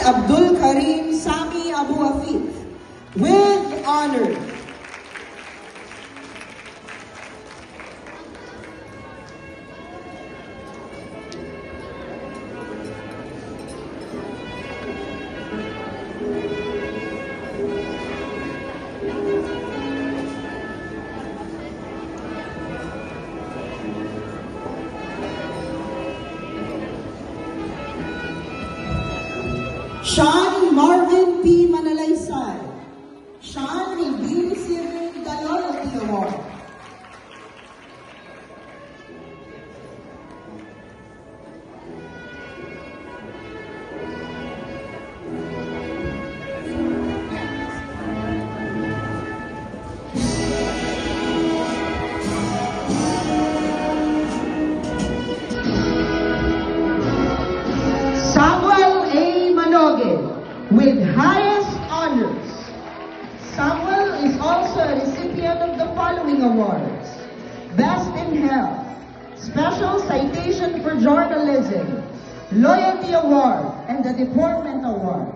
Abdul Karim Sami Abu Afif with honor. Sean Marvin P. Manalaysay. Sean will be receiving the Loyalty Award. Samuel A. Manogue with highest honors. Samuel is also a recipient of the following awards: Best in Health, Special Citation for Journalism, Loyalty Award, and the Deportment Award.